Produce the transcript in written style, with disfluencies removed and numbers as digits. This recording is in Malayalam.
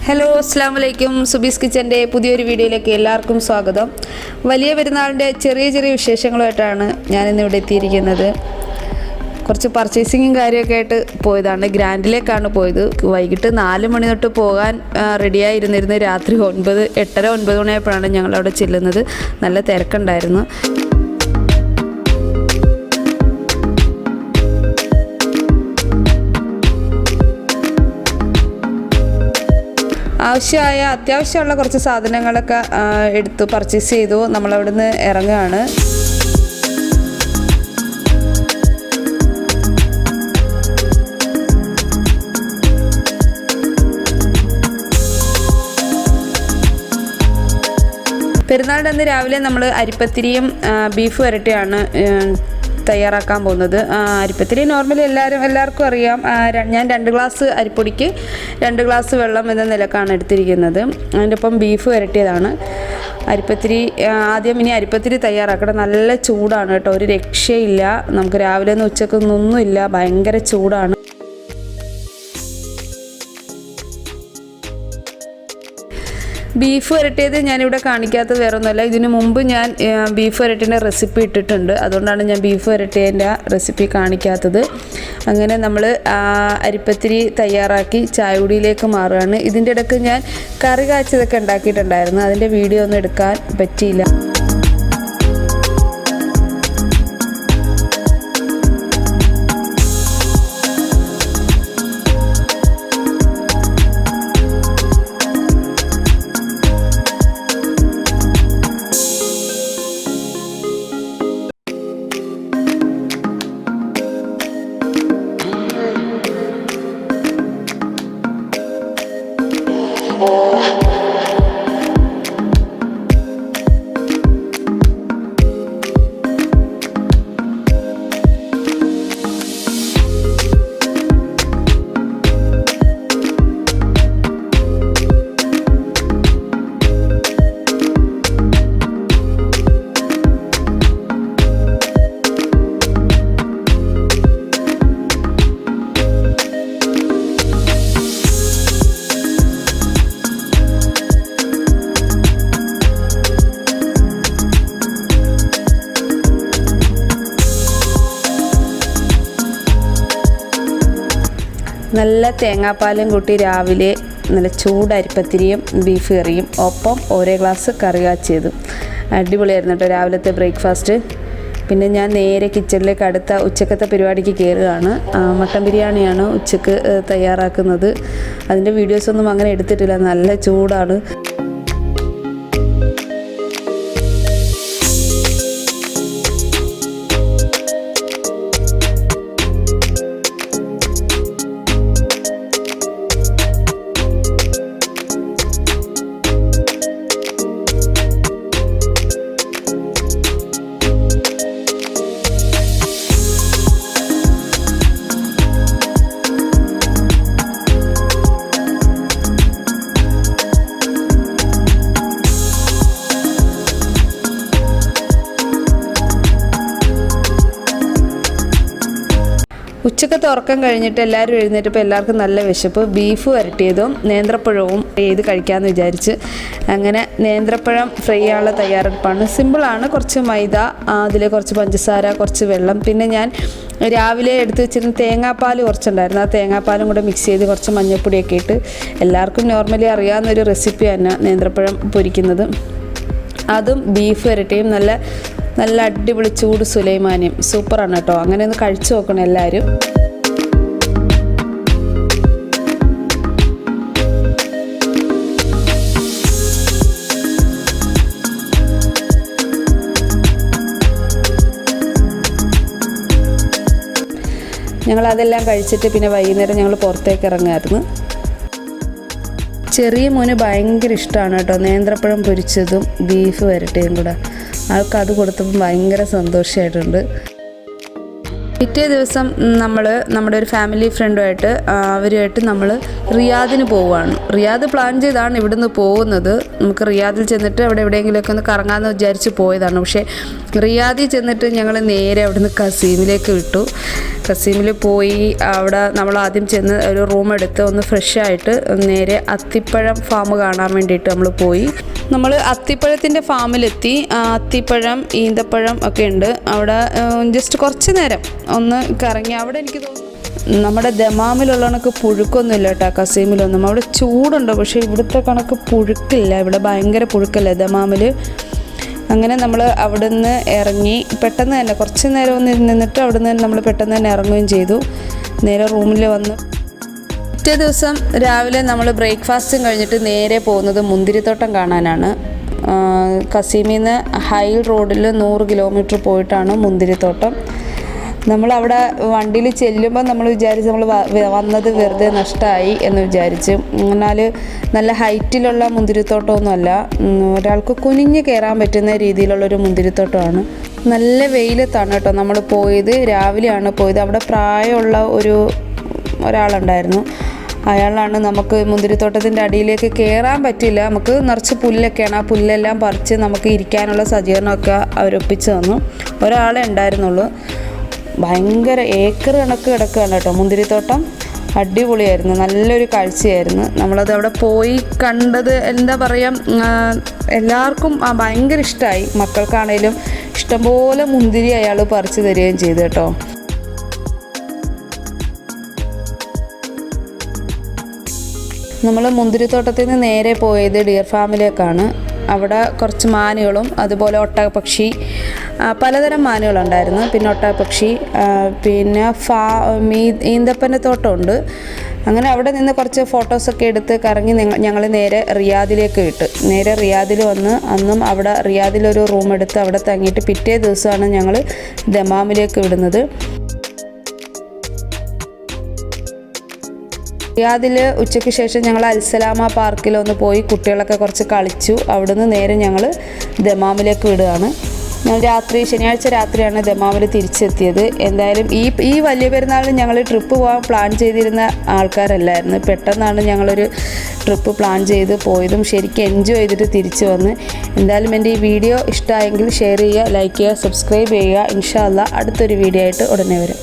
ഹലോ അസ്സലാമു അലൈക്കും. സുബീസ് കിച്ചൻ്റെ പുതിയൊരു വീഡിയോയിലേക്ക് എല്ലാവർക്കും സ്വാഗതം. വലിയ പെരുന്നാളിൻ്റെ ചെറിയ ചെറിയ വിശേഷങ്ങളുമായിട്ടാണ് ഞാനിന്നിവിടെ എത്തിയിരിക്കുന്നത്. കുറച്ച് പർച്ചേസിങ്ങും കാര്യമൊക്കെ ആയിട്ട് പോയതാണ്. ഗ്രാൻഡിലേക്കാണ് പോയത്. വൈകിട്ട് 4 മണി തൊട്ട് പോകാൻ റെഡിയായിരുന്നിരുന്നു. രാത്രി 8:30-9 മണിയായപ്പോഴാണ് ഞങ്ങളവിടെ ചെല്ലുന്നത്. നല്ല തിരക്കുണ്ടായിരുന്നു. അത്യാവശ്യമുള്ള കുറച്ച് സാധനങ്ങളൊക്കെ എടുത്തു പർച്ചേസ് ചെയ്തു. നമ്മളവിടുന്ന് ഇറങ്ങുകയാണ്. പെരുന്നാളിൻ്റെ അന്ന് രാവിലെ നമ്മൾ അരിപ്പത്തിരിയും ബീഫ് വരട്ടിയാണ് തയ്യാറാക്കാൻ പോകുന്നത്. അരിപ്പത്തിരി നോർമലി എല്ലാവർക്കും അറിയാം. ഞാൻ 2 ഗ്ലാസ് അരിപ്പൊടിക്ക് 2 ഗ്ലാസ് വെള്ളം എന്ന നിലക്കാണ് എടുത്തിരിക്കുന്നത്. അതിൻ്റെ ഒപ്പം ബീഫ് വരട്ടിയതാണ്. അരിപ്പത്തിരി ഇനി അരിപ്പത്തിരി തയ്യാറാക്കണം. നല്ല ചൂടാണ് കേട്ടോ, ഒരു രക്ഷയില്ല. നമുക്ക് രാവിലെ നിന്ന് ഉച്ചക്കൊന്നൊന്നുമില്ല, ഭയങ്കര ചൂടാണ്. ബീഫ് വരട്ടിയത് ഞാനിവിടെ കാണിക്കാത്തത് വേറെ ഒന്നുമല്ല. ഇതിനു മുമ്പ് ഞാൻ ബീഫ് വരട്ടിൻ്റെ റെസിപ്പി ഇട്ടിട്ടുണ്ട്. അതുകൊണ്ടാണ് ഞാൻ ബീഫ് വരട്ടിയതിൻ്റെ റെസിപ്പി കാണിക്കാത്തത്. അങ്ങനെ നമ്മൾ അരിപ്പത്തിരി തയ്യാറാക്കി ചായകുടിയിലേക്ക് മാറുകയാണ്. ഇതിൻ്റെ ഇടയ്ക്ക് ഞാൻ കറി കാച്ചതൊക്കെ ഉണ്ടാക്കിയിട്ടുണ്ടായിരുന്നു. അതിൻ്റെ വീഡിയോ ഒന്നും എടുക്കാൻ പറ്റിയില്ല. നല്ല തേങ്ങാപ്പാലും കൂട്ടി രാവിലെ നല്ല ചൂടരിപ്പത്തിരിയും ബീഫ് കറിയും ഒപ്പം ഓരോ ഗ്ലാസ് കറി കാച്ചിയതും അടിപൊളിയായിരുന്നു കേട്ടോ രാവിലത്തെ ബ്രേക്ക്ഫാസ്റ്റ്. പിന്നെ ഞാൻ നേരെ കിച്ചണിലേക്ക് അടുത്ത ഉച്ചക്കത്തെ പരിപാടിക്ക് കയറുകയാണ്. മട്ടൻ ബിരിയാണിയാണ് ഉച്ചക്ക് തയ്യാറാക്കുന്നത്. അതിൻ്റെ വീഡിയോസൊന്നും അങ്ങനെ എടുത്തിട്ടില്ല, നല്ല ചൂടാണ്. ഉച്ചക്കത്തെ ഉറക്കം കഴിഞ്ഞിട്ട് എല്ലാവരും എഴുന്നേറ്റപ്പോൾ എല്ലാവർക്കും നല്ല വിശപ്പ്. ബീഫ് വരട്ടിയതും നേന്ത്രപ്പഴവും ചെയ്ത് കഴിക്കാമെന്ന് വിചാരിച്ച് അങ്ങനെ നേന്ത്രപ്പഴം ഫ്രൈ ചെയ്യാനുള്ള തയ്യാറെടുപ്പാണ്. സിമ്പിളാണ്. കുറച്ച് മൈദ, അതിൽ കുറച്ച് പഞ്ചസാര, കുറച്ച് വെള്ളം, പിന്നെ ഞാൻ രാവിലെ എടുത്ത് വെച്ചിരുന്ന തേങ്ങാപ്പാൽ കുറച്ചുണ്ടായിരുന്നു. ആ തേങ്ങാപ്പാലും കൂടെ മിക്സ് ചെയ്ത് കുറച്ച് മഞ്ഞൾപ്പൊടിയൊക്കെ ഇട്ട്, എല്ലാവർക്കും നോർമലി അറിയാവുന്നൊരു റെസിപ്പി തന്നെ നേന്ത്രപ്പഴം പൊരിക്കുന്നത്. അതും ബീഫ് വരട്ടിയും നല്ല അടിപൊളി ചൂട് സുലൈമാനിയും സൂപ്പറാണ് കേട്ടോ. അങ്ങനെ ഒന്ന് കഴിച്ചു നോക്കണം എല്ലാവരും. ഞങ്ങളതെല്ലാം കഴിച്ചിട്ട് പിന്നെ വൈകുന്നേരം ഞങ്ങൾ പുറത്തേക്ക് ഇറങ്ങുമായിരുന്നു. ചെറിയ മോന് ഭയങ്കര ഇഷ്ടമാണ് കേട്ടോ നേന്ത്രപ്പഴം പൊരിച്ചതും ബീഫ് വരട്ടിയും കൂടെ. ആൾക്ക് അത് കൊടുത്തപ്പോൾ ഭയങ്കര സന്തോഷമായിട്ടുണ്ട്. പിറ്റേ ദിവസം നമ്മൾ നമ്മുടെ ഒരു ഫാമിലി ഫ്രണ്ടുമായിട്ട് അവരുമായിട്ട് നമ്മൾ റിയാദിന് പോവുകയാണ്. റിയാദ് പ്ലാൻ ചെയ്താണ് ഇവിടുന്ന് പോകുന്നത്. നമുക്ക് റിയാദിൽ ചെന്നിട്ട് അവിടെ എവിടെയെങ്കിലുമൊക്കെ ഒന്ന് കറങ്ങാമെന്ന് വിചാരിച്ച് പോയതാണ്. പക്ഷേ റിയാദിൽ ചെന്നിട്ട് ഞങ്ങൾ നേരെ അവിടുന്ന് കസീമിലേക്ക് വിട്ടു. കസീമിൽ പോയി അവിടെ നമ്മൾ ആദ്യം ചെന്ന് ഒരു റൂം എടുത്ത് ഒന്ന് ഫ്രഷ് ആയിട്ട് നേരെ അത്തിപ്പഴം ഫാം കാണാൻ വേണ്ടിയിട്ട് നമ്മൾ പോയി. നമ്മൾ അത്തിപ്പഴത്തിൻ്റെ ഫാമിലെത്തി. അത്തിപ്പഴം, ഈന്തപ്പഴം ഒക്കെ ഉണ്ട് അവിടെ. ജസ്റ്റ് കുറച്ച് നേരം ഒന്ന് കറങ്ങി. അവിടെ എനിക്ക് തോന്നുന്നു നമ്മുടെ ദമാമിലുള്ള കണക്ക് പുഴുക്കൊന്നുമില്ല കേട്ടോ, കസീമിലൊന്നും. അവിടെ ചൂടുണ്ട്, പക്ഷേ ഇവിടുത്തെ കണക്ക് പുഴുക്കില്ല. ഇവിടെ ഭയങ്കര പുഴുക്കല്ലേ ദമാമിൽ. അങ്ങനെ നമ്മൾ അവിടെ നിന്ന് ഇറങ്ങി. പെട്ടെന്ന് തന്നെ കുറച്ച് നേരം ഒന്ന് നിന്നിട്ട് അവിടെ നിന്ന് നമ്മൾ പെട്ടെന്ന് തന്നെ ഇറങ്ങുകയും ചെയ്തു. നേരെ റൂമിൽ വന്ന് പിറ്റേ ദിവസം രാവിലെ നമ്മൾ ബ്രേക്ക്ഫാസ്റ്റും കഴിഞ്ഞിട്ട് നേരെ പോകുന്നത് മുന്തിരിത്തോട്ടം കാണാനാണ്. കസീമിൽ നിന്ന് ഹൈൽ റോഡിൽ 100 കിലോമീറ്റർ പോയിട്ടാണ് മുന്തിരിത്തോട്ടം. നമ്മളവിടെ വണ്ടിയിൽ ചെല്ലുമ്പോൾ നമ്മൾ വിചാരിച്ച് നമ്മൾ വന്നത് വെറുതെ നഷ്ടമായി എന്ന് വിചാരിച്ച്. എന്നാൽ നല്ല ഹൈറ്റിലുള്ള മുന്തിരിത്തോട്ടമൊന്നുമല്ല, ഒരാൾക്ക് കുനിഞ്ഞ് കയറാൻ പറ്റുന്ന രീതിയിലുള്ളൊരു മുന്തിരിത്തോട്ടമാണ്. നല്ല വെയിലത്താണ് കേട്ടോ നമ്മൾ പോയത്. രാവിലെയാണ് പോയത്. അവിടെ പ്രായമുള്ള ഒരാളുണ്ടായിരുന്നു. അയാളാണ് നമുക്ക് മുന്തിരിത്തോട്ടത്തിൻ്റെ അടിയിലേക്ക് കയറാൻ പറ്റില്ല. നമുക്ക് നിറച്ച് പുല്ലൊക്കെയാണ്. ആ പുല്ലെല്ലാം പറിച്ച് നമുക്ക് ഇരിക്കാനുള്ള സജ്ജീകരണമൊക്കെ അവരൊപ്പിച്ച് തന്നു. ഒരാളെ ഉണ്ടായിരുന്നുള്ളൂ. ഭയങ്കര ഏക്കർ കണക്ക് കിടക്കുകയാണ് കേട്ടോ മുന്തിരിത്തോട്ടം. അടിപൊളിയായിരുന്നു, നല്ലൊരു കാഴ്ചയായിരുന്നു. നമ്മളത് അവിടെ പോയി കണ്ടത് എന്താ പറയുക, എല്ലാവർക്കും ഭയങ്കര ഇഷ്ടമായി. മക്കൾക്കാണേലും ഇഷ്ടംപോലെ മുന്തിരി അയാൾ പറിച്ച് തരികയും ചെയ്തു കേട്ടോ. നമ്മൾ മുന്തിരിത്തോട്ടത്തിൽ നിന്ന് നേരെ പോയത് ഡിയർ ഫാമിലേക്കാണ്. അവിടെ കുറച്ച് മാനുകളും അതുപോലെ ഒട്ടകപ്പക്ഷി, പലതരം മാനുകളുണ്ടായിരുന്നു. പിന്നെ ഒട്ടകപ്പക്ഷി, പിന്നെ ഈന്തപ്പന തോട്ടമുണ്ട്. അങ്ങനെ അവിടെ നിന്ന് കുറച്ച് ഫോട്ടോസൊക്കെ എടുത്ത് കറങ്ങി ഞങ്ങൾ നേരെ റിയാദിലേക്ക് വിട്ടു. നേരെ റിയാദിൽ വന്ന് അന്നും അവിടെ റിയാദിലൊരു റൂം എടുത്ത് അവിടെ തങ്ങിയിട്ട് പിറ്റേ ദിവസമാണ് ഞങ്ങൾ ദമാമിലേക്ക് വിടുന്നത്. റിയാദിൽ ഉച്ചയ്ക്ക് ശേഷം ഞങ്ങൾ അൽസലാമ പാർക്കിലൊന്ന് പോയി കുട്ടികളൊക്കെ കുറച്ച് കളിച്ചു. അവിടുന്ന് നേരെ ഞങ്ങൾ ദമാമിലേക്ക് വിടുകയാണ്. ഞങ്ങൾ ശനിയാഴ്ച രാത്രിയാണ് ദമാമിൽ തിരിച്ചെത്തിയത്. എന്തായാലും ഈ വലിയ പെരുന്നാളിന് ഞങ്ങൾ ട്രിപ്പ് പോകാൻ പ്ലാൻ ചെയ്തിരുന്ന ആൾക്കാരല്ലായിരുന്നു. പെട്ടെന്നാണ് ഞങ്ങളൊരു ട്രിപ്പ് പ്ലാൻ ചെയ്ത് പോയതും ശരിക്കും എൻജോയ് ചെയ്തിട്ട് തിരിച്ചു വന്ന്. എന്തായാലും എൻ്റെ ഈ വീഡിയോ ഇഷ്ടമായെങ്കിൽ ഷെയർ ചെയ്യുക, ലൈക്ക് ചെയ്യുക, സബ്സ്ക്രൈബ് ചെയ്യുക. ഇൻഷാ അല്ലാഹ് അടുത്തൊരു വീഡിയോ ആയിട്ട് ഉടനെ വരും.